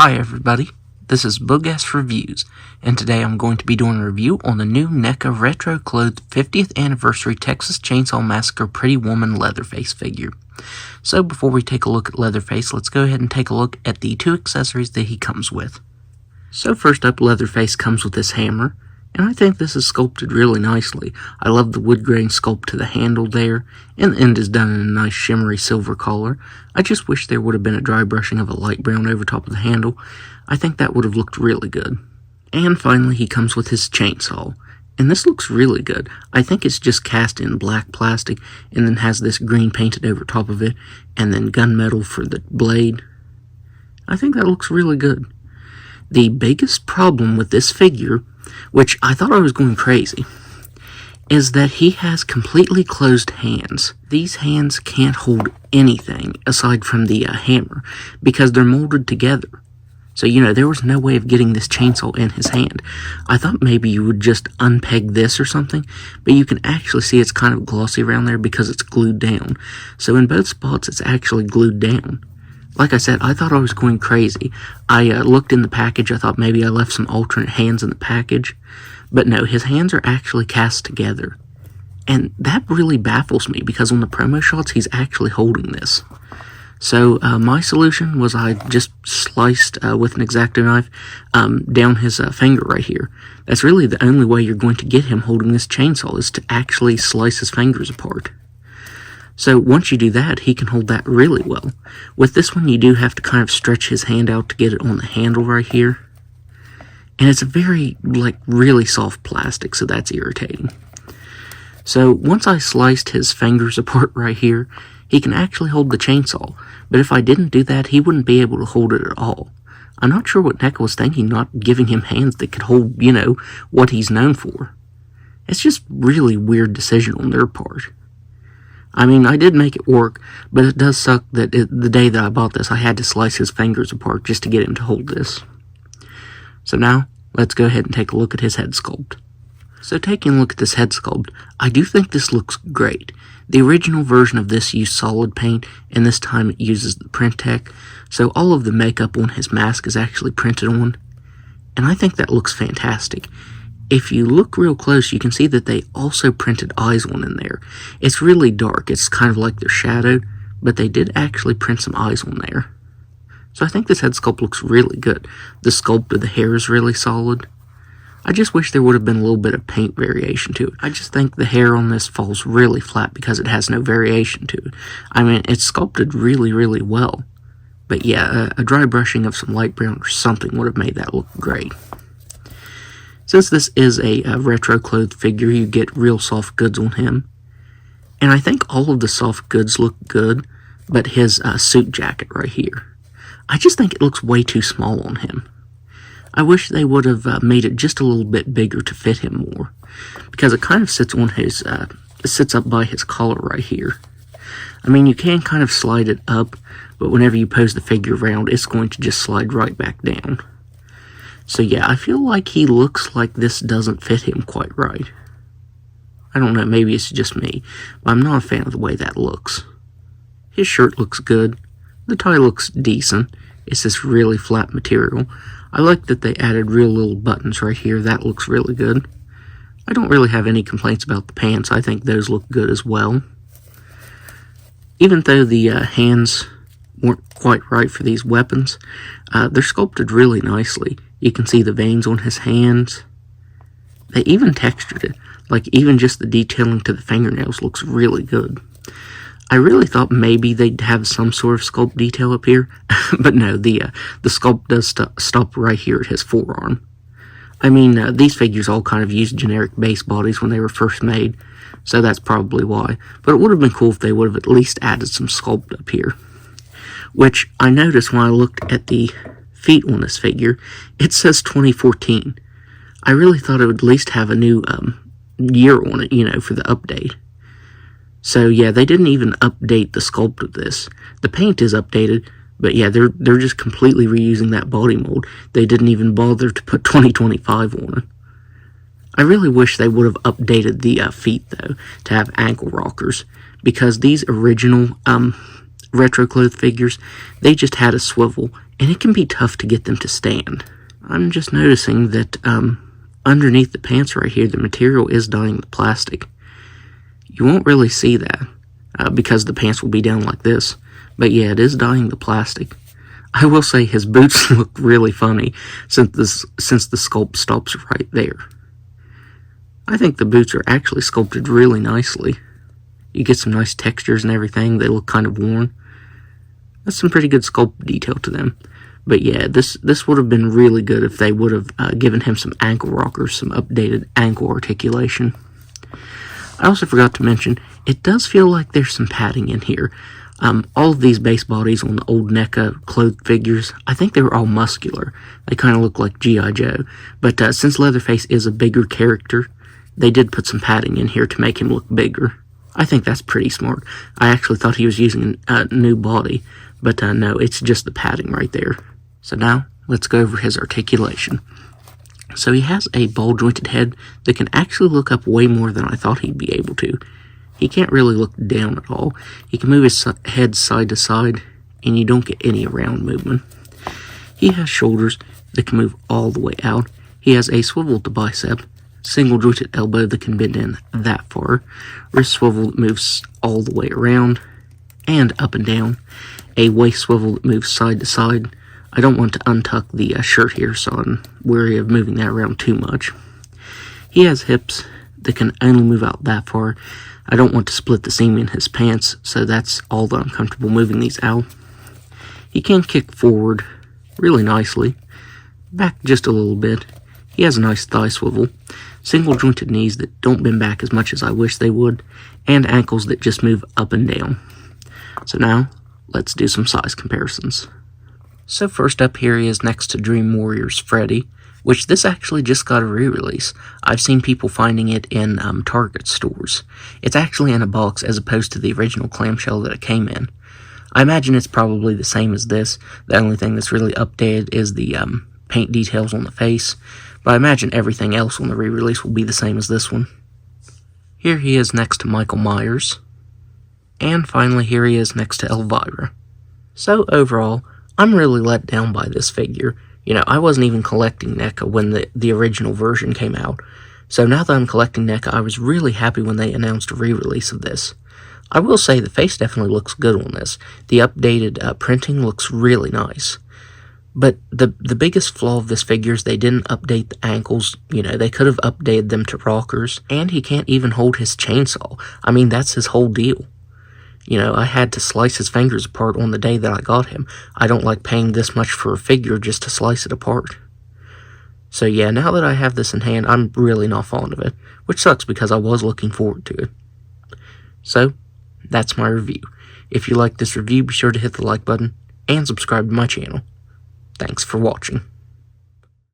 Hi everybody, this is Boogass Reviews, and today I'm going to be doing a review on the new Neca Retro Clothed 50th Anniversary Texas Chainsaw Massacre Pretty Woman Leatherface figure. So before we take a look at Leatherface, let's go ahead and take a look at the two accessories that he comes with. So first up, Leatherface comes with this hammer, and I think this is sculpted really nicely. I love the wood grain sculpt to the handle there, and the end is done in a nice shimmery silver color. I just wish there would have been a dry brushing of a light brown over top of the handle. I think that would have looked really good. And finally, he comes with his chainsaw, and this looks really good. I think it's just cast in black plastic, and then has this green painted over top of it, and then gunmetal for the blade. I think that looks really good. The biggest problem with this figure, which I thought I was going crazy, is that he has completely closed hands. These hands can't hold anything aside from the hammer, because they're molded together. So, there was no way of getting this chainsaw in his hand. I thought maybe you would just unpeg this or something, but you can actually see it's kind of glossy around there because it's glued down. So in both spots, it's actually glued down. Like I said, I thought I was going crazy. I looked in the package. I thought maybe I left some alternate hands in the package. But no, his hands are actually cast together. And that really baffles me because on the promo shots, he's actually holding this. So my solution was I just sliced with an X-Acto knife down his finger right here. That's really the only way you're going to get him holding this chainsaw, is to actually slice his fingers apart. So once you do that, he can hold that really well. With this one, you do have to kind of stretch his hand out to get it on the handle right here. And it's a very, really soft plastic, so that's irritating. So once I sliced his fingers apart right here, he can actually hold the chainsaw. But if I didn't do that, he wouldn't be able to hold it at all. I'm not sure what Neca was thinking, not giving him hands that could hold, what he's known for. It's just really weird decision on their part. I mean, I did make it work, but it does suck that the day that I bought this, I had to slice his fingers apart just to get him to hold this. So now, let's go ahead and take a look at his head sculpt. So taking a look at this head sculpt, I do think this looks great. The original version of this used solid paint, and this time it uses the print tech, so all of the makeup on his mask is actually printed on, and I think that looks fantastic. If you look real close, you can see that they also printed eyes on in there. It's really dark, it's kind of like they're shadowed, but they did actually print some eyes on there. So I think this head sculpt looks really good. The sculpt of the hair is really solid. I just wish there would have been a little bit of paint variation to it. I just think the hair on this falls really flat because it has no variation to it. I mean, it's sculpted really, really well. But yeah, a dry brushing of some light brown or something would have made that look great. Since this is a retro clothed figure, you get real soft goods on him. And I think all of the soft goods look good, but his suit jacket right here, I just think it looks way too small on him. I wish they would have made it just a little bit bigger to fit him more, because it kind of sits on his, sits up by his collar right here. I mean, you can kind of slide it up, but whenever you pose the figure around, it's going to just slide right back down. So yeah, I feel like he looks like this doesn't fit him quite right. I don't know, maybe it's just me, but I'm not a fan of the way that looks. His shirt looks good. The tie looks decent. It's this really flat material. I like that they added real little buttons right here. That looks really good. I don't really have any complaints about the pants. I think those look good as well. Even though the hands weren't quite right for these weapons, they're sculpted really nicely. You can see the veins on his hands. They even textured it. Even just the detailing to the fingernails looks really good. I really thought maybe they'd have some sort of sculpt detail up here, but no, the sculpt does stop right here at his forearm. I mean, these figures all kind of used generic base bodies when they were first made, so that's probably why. But it would have been cool if they would have at least added some sculpt up here. Which I noticed when I looked at the feet on this figure, it says 2014. I really thought it would at least have a new year on it, for the update. So yeah, they didn't even update the sculpt of this. The paint is updated, but yeah, they're just completely reusing that body mold. They didn't even bother to put 2025 on it. I really wish they would have updated the feet, though, to have ankle rockers, because these original retro clothed figures, they just had a swivel, and it can be tough to get them to stand. I'm just noticing that underneath the pants right here, the material is dyeing the plastic. You won't really see that because the pants will be down like this, but yeah, it is dyeing the plastic. I will say his boots look really funny since the sculpt stops right there. I think the boots are actually sculpted really nicely. You get some nice textures and everything. They look kind of worn. That's some pretty good sculpt detail to them. But yeah, this would have been really good if they would have given him some ankle rockers, some updated ankle articulation. I also forgot to mention, it does feel like there's some padding in here. All of these base bodies on the old Neca clothed figures, I think they were all muscular. They kind of look like G.I. Joe. But since Leatherface is a bigger character, they did put some padding in here to make him look bigger. I think that's pretty smart. I actually thought he was using a new body, but no, it's just the padding right there. So now, let's go over his articulation. So he has a ball-jointed head that can actually look up way more than I thought he'd be able to. He can't really look down at all. He can move his head side to side, and you don't get any around movement. He has shoulders that can move all the way out. He has a swivel at the bicep, single jointed elbow that can bend in that far, wrist swivel that moves all the way around and up and down, a waist swivel that moves side to side. I don't want to untuck the shirt here, so I'm wary of moving that around too much. He has hips that can only move out that far. I don't want to split the seam in his pants, so that's all that I'm comfortable moving these out. He can kick forward really nicely, back just a little bit. He has a nice thigh swivel, single jointed knees that don't bend back as much as I wish they would, and ankles that just move up and down. So now, let's do some size comparisons. So first up here he is next to Dream Warrior's Freddy, which this actually just got a re-release. I've seen people finding it in Target stores. It's actually in a box as opposed to the original clamshell that it came in. I imagine it's probably the same as this. The only thing that's really updated is the paint details on the face, but I imagine everything else on the re-release will be the same as this one. Here he is next to Michael Myers. And finally here he is next to Elvira. So overall, I'm really let down by this figure. You know, I wasn't even collecting Neca when the original version came out. So now that I'm collecting Neca, I was really happy when they announced a re-release of this. I will say the face definitely looks good on this. The updated printing looks really nice. But the biggest flaw of this figure is they didn't update the ankles. You know, they could have updated them to rockers. And he can't even hold his chainsaw. I mean, that's his whole deal. You know, I had to slice his fingers apart on the day that I got him. I don't like paying this much for a figure just to slice it apart. So yeah, now that I have this in hand, I'm really not fond of it, which sucks because I was looking forward to it. So, that's my review. If you like this review, be sure to hit the like button and subscribe to my channel. Thanks for watching.